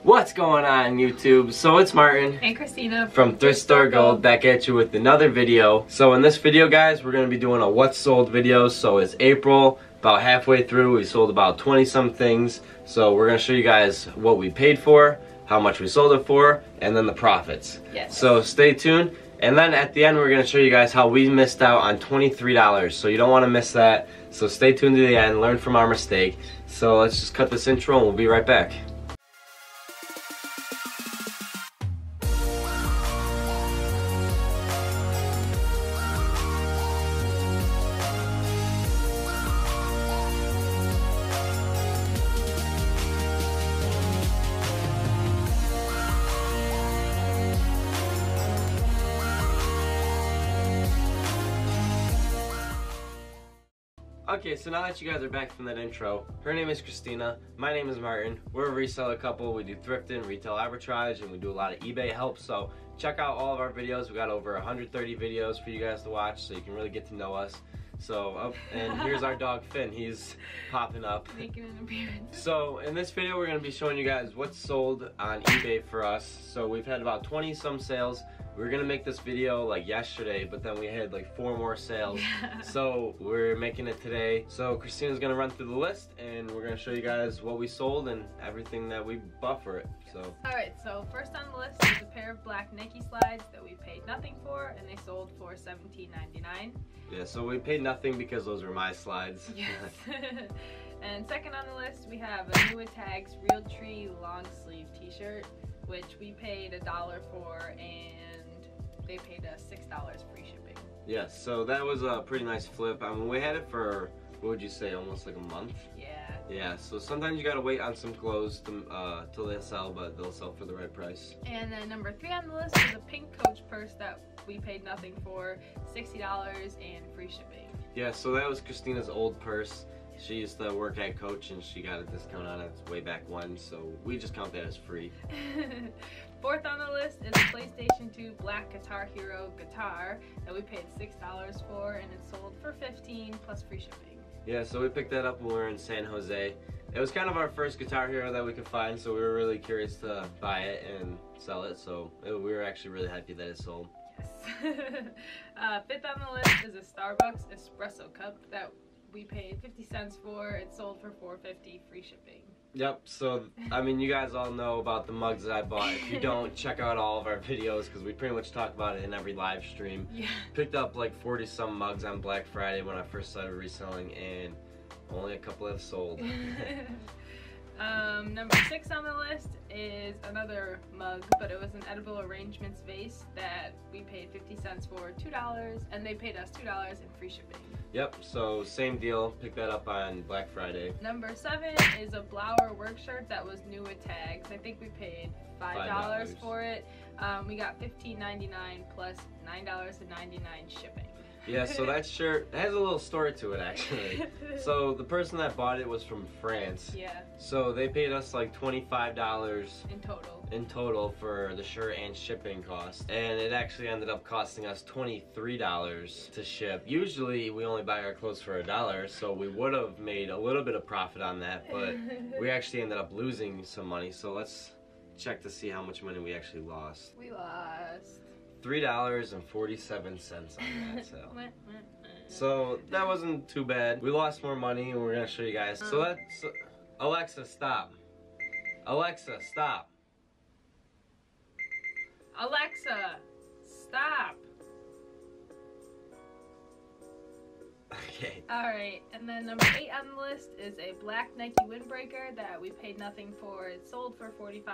What's going on YouTube? So it's Martin and Christina from Thrift Store Gold back at you with another video. So in this video guys, we're going to be doing a what's sold video. So it's April, about halfway through. We sold about 20 some things. So we're going to show you guys what we paid for, how much we sold it for, and then the profits. Yes. So stay tuned. And then at the end we're going to show you guys how we missed out on $23. So you don't want to miss that. So stay tuned to the end, learn from our mistake. So let's just cut this intro and we'll be right back. Okay, so now that you guys are back from that intro, her name is Christina, my name is Martin. We're a reseller couple. We do thrifting, retail arbitrage, and we do a lot of eBay help. So check out all of our videos. We got over 130 videos for you guys to watch, so you can really get to know us. So, and here's our dog Finn. He's popping up. Making an appearance. So in this video, we're going to be showing you guys what's sold on eBay for us. So we've had about 20 some sales. We were gonna make this video like yesterday, but then we had like 4 more sales. Yeah. So we're making it today. So Christina's gonna run through the list and we're gonna show you guys what we sold and everything that we bought for it. So alright, so first on the list is a pair of black Nike slides that we paid nothing for and they sold for $17.99. yeah, so we paid nothing because those were my slides. Yes. And second on the list we have a New Tags Real Tree long sleeve t-shirt, which we paid $1 for and they paid us $6 free shipping. Yeah, so that was a pretty nice flip. I mean, we had it for, what would you say, almost like a month? Yeah. Yeah, so sometimes you gotta wait on some clothes to, till they sell, but they'll sell for the right price. And then number 3 on the list is a pink Coach purse that we paid nothing for, $60 and free shipping. Yeah, so that was Christina's old purse. She used to work at Coach and she got a discount on it way back when, so we just count that as free. Fourth on the list is a PlayStation 2 Black Guitar Hero guitar that we paid $6 for and it sold for $15 plus free shipping. Yeah, so we picked that up when we were in San Jose. It was kind of our first Guitar Hero that we could find, so we were really curious to buy it and sell it, so we were actually really happy that it sold. Yes. Fifth on the list is a Starbucks espresso cup that we paid 50 cents for. It sold for $4.50 free shipping. Yep, so I mean you guys all know about the mugs that I bought. If you don't, check out all of our videos because we pretty much talk about it in every live stream. Yeah. Picked up like 40 some mugs on Black Friday when I first started reselling and only a couple have sold. Number 6 on the list is another mug, but it was an edible arrangements vase that we paid 50 cents for, $2, and they paid us $2 in free shipping. Yep, so same deal, picked that up on Black Friday. Number 7 is a blower work shirt that was new with tags. I think we paid $5 for it. We got $15.99 plus $9.99 shipping. Yeah, so that shirt has a little story to it actually. So the person that bought it was from France. Yeah. So they paid us like $25 in total for the shirt and shipping costs. And it actually ended up costing us $23 to ship. Usually we only buy our clothes for $1, so we would have made a little bit of profit on that, but we actually ended up losing some money. So let's check to see how much money we actually lost. We lost $3.47 on that sale. So that wasn't too bad. We lost more money and we're gonna show you guys. So that's Alexa, stop. Alexa, stop. Alexa, stop. Okay. Alright, and then number 8 on the list is a black Nike windbreaker that we paid nothing for. It sold for $45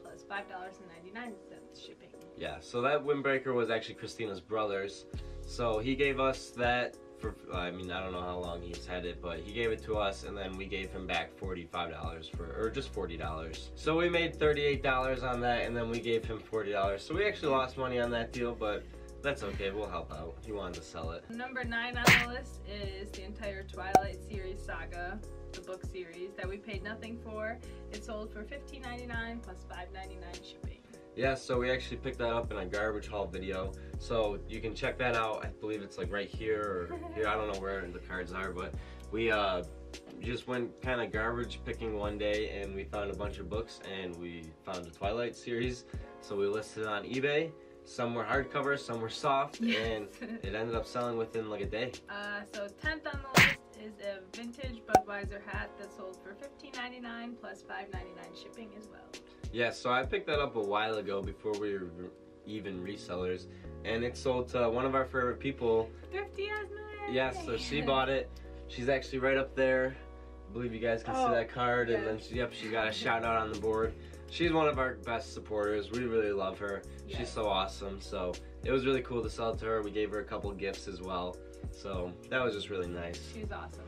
plus $5.99 shipping. Yeah, so that windbreaker was actually Christina's brother's. So he gave us that for, I mean, I don't know how long he's had it, but he gave it to us and then we gave him back $45 for, or just $40. So we made $38 on that and then we gave him $40. So we actually lost money on that deal, but that's okay, we'll help out. He wanted to sell it. Number 9 on the list is the entire Twilight series saga, the book series, that we paid nothing for. It sold for $15.99 plus $5.99 shipping. Yeah, so we actually picked that up in a garbage haul video. So you can check that out. I believe it's like right here or here. I don't know where the cards are, but we just went kind of garbage picking one day, and we found a bunch of books, and we found the Twilight series, so we listed it on eBay. Some were hardcover, some were soft, and it ended up selling within like a day. So 10th on the list is a vintage Budweiser hat that sold for $15.99 plus $5.99 shipping as well. Yeah, so I picked that up a while ago before we were even resellers, and it sold to one of our favorite people. 50 Yasmin! Yeah, so she bought it. She's actually right up there. I believe you guys can see that card, and then she got a shout out on the board. She's one of our best supporters. We really love her. Yes. She's so awesome. So it was really cool to sell it to her. We gave her a couple gifts as well. So that was just really nice. She's awesome.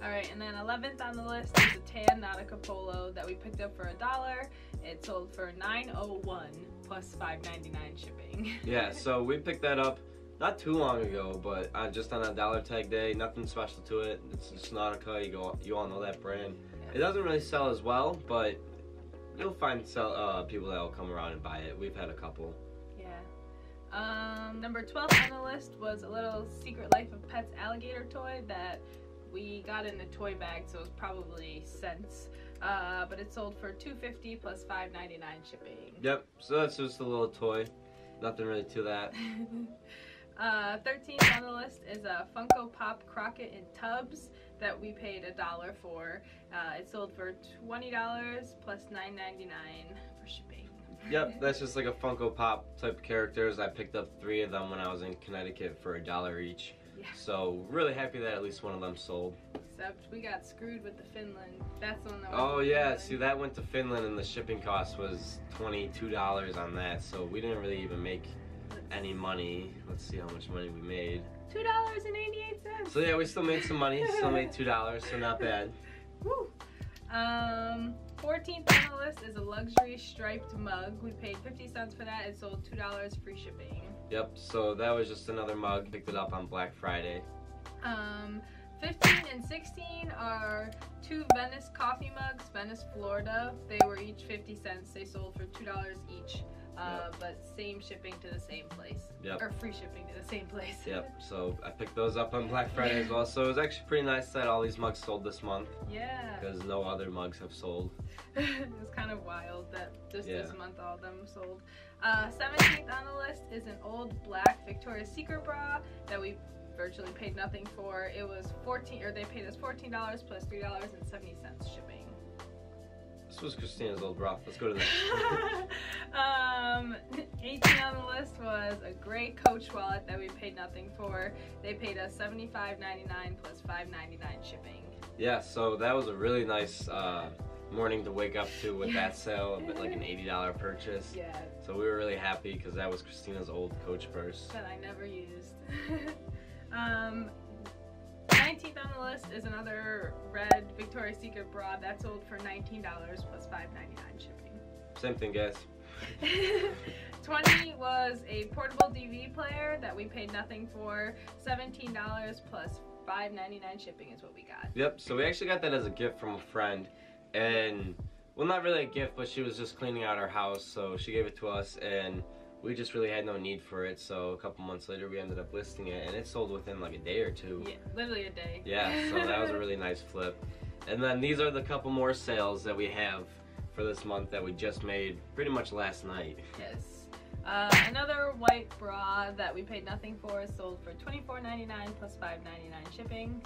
Alright, and then 11th on the list is a tan Nautica polo that we picked up for $1. It sold for $9.01 plus $5.99 shipping. Yeah, so we picked that up not too long ago, but just on a dollar tag day. Nothing special to it. It's just Nautica. You all know that brand. Yeah. It doesn't really sell as well, but you'll find people that will come around and buy it. We've had a couple. Yeah. Number 12 on the list was a little Secret Life of Pets alligator toy that we got in a toy bag, so it was probably cents. But it sold for $2.50 plus $5.99 shipping. Yep. So that's just a little toy. Nothing really to that. 13th on the list is a Funko Pop Crockett in tubs that we paid $1 for. It sold for $20 plus $9.99 for shipping. Yep, that's just like a Funko Pop type characters. I picked up 3 of them when I was in Connecticut for $1 each. Yeah. So really happy that at least one of them sold. Except we got screwed with the Finland. That's the one that went to Finland. See, that went to Finland and the shipping cost was $22 on that. So we didn't really even make any money. Let's see how much money we made. $2.88. So yeah, we still made some money. Still made $2, so not bad. Woo. 14th on the list is a luxury striped mug. We paid 50 cents for that. It sold $2 free shipping. Yep, so that was just another mug. Picked it up on Black Friday. 15 and 16 are 2 Venice coffee mugs, Venice, Florida. They were each 50 cents. They sold for $2 each. But same shipping to the same place. Yep. Or free shipping to the same place. Yep, so I picked those up on Black Friday as well. So it was actually pretty nice that all these mugs sold this month. Yeah. Because no other mugs have sold. It was kind of wild that just this month all of them sold. 17th on the list is an old black Victoria's Secret bra that we virtually paid nothing for. It was they paid us $14 plus $3.70 shipping. This was Christina's old bra. Let's go to that. 18 on the list was a gray Coach wallet that we paid nothing for. They paid us $75.99 plus $5.99 shipping. Yeah, so that was a really nice morning to wake up to with that sale, a bit like an $80 purchase. Yeah. So we were really happy because that was Christina's old Coach purse. That I never used. 19th on the list is another red Victoria's Secret bra that sold for $19 plus $5.99 shipping. Same thing, guys. 20 was a portable DVD player that we paid nothing for. $17 plus $5.99 shipping is what we got. Yep, so we actually got that as a gift from a friend, and well, not really a gift, but she was just cleaning out our house, so she gave it to us, and we just really had no need for it. So a couple months later we ended up listing it, and it sold within like a day or two. Yeah, literally a day. Yeah, so that was a really nice flip. And then these are the couple more sales that we have for this month that we just made pretty much last night. Yes. Another white bra that we paid nothing for sold for $24.99 plus $5.99 shipping.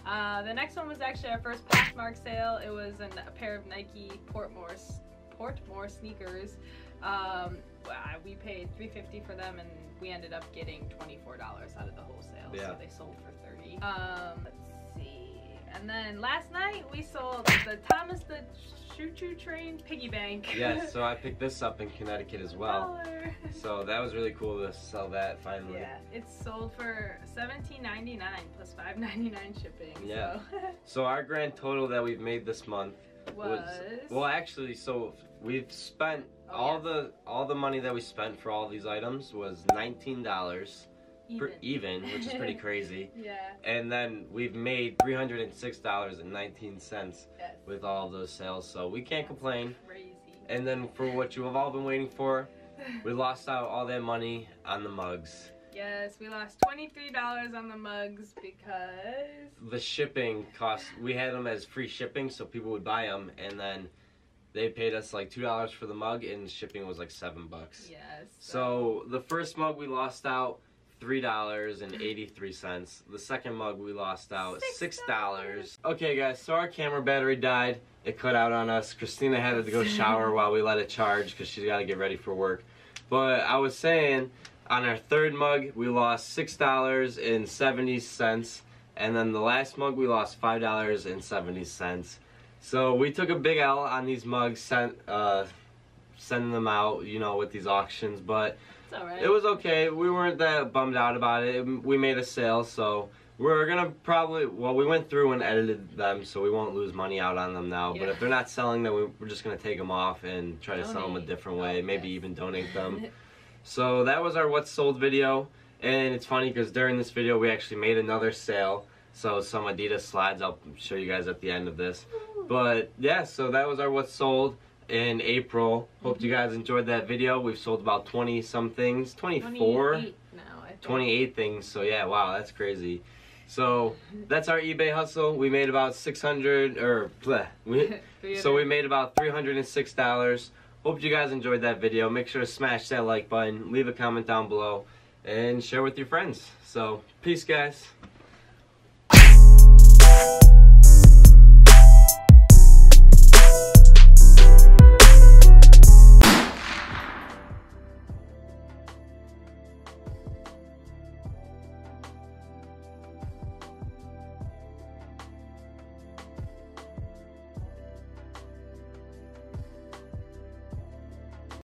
The next one was actually our first Poshmark sale. It was a pair of Nike Portmore sneakers. We paid $3.50 for them, and we ended up getting $24 out of the wholesale. Yeah. So they sold for $30. Let's see. And then last night we sold the Thomas the Choo-Choo Train piggy bank. Yeah, so I picked this up in Connecticut as well. So that was really cool to sell that finally. Yeah, it sold for $17.99 plus $5.99 shipping. Yeah. So our grand total that we've made this month was well, actually, so we've spent all the money that we spent for all these items was $19 even, which is pretty crazy. Yeah. And then we've made $306.19 with all of those sales, so we can't complain. Crazy. And then for what you have all been waiting for, we lost out all that money on the mugs. Yes, we lost $23 on the mugs because the shipping cost. We had them as free shipping, so people would buy them, and then they paid us like $2 for the mug, and shipping was like $7. yes. So the first mug we lost out $3.83. The second mug we lost out $6. Okay, guys. So our camera battery died. It cut out on us. Christina had to go shower while we let it charge because she's got to get ready for work. But I was saying, on our third mug, we lost $6.70, and then the last mug we lost $5.70. So we took a big L on these mugs, sending them out, you know, with these auctions. But it's all right. It was okay. We weren't that bummed out about it. We made a sale, so we're gonna probably, well, we went through and edited them, so we won't lose money out on them now. But if they're not selling, then we're just gonna take them off and try to sell them a different way. Maybe even donate them. So that was our what's sold video, and it's funny because during this video we actually made another sale. So some Adidas slides I'll show you guys at the end of this. But yeah, so that was our what's sold in April. Hope you guys enjoyed that video. We've sold about 20 some things, 24, 28 now, I think. 28 things. So yeah, wow, that's crazy. So that's our eBay hustle. We made about 600 or bleh, so we made about $306. Hope you guys enjoyed that video. Make sure to smash that like button, leave a comment down below, and share with your friends. So peace, guys.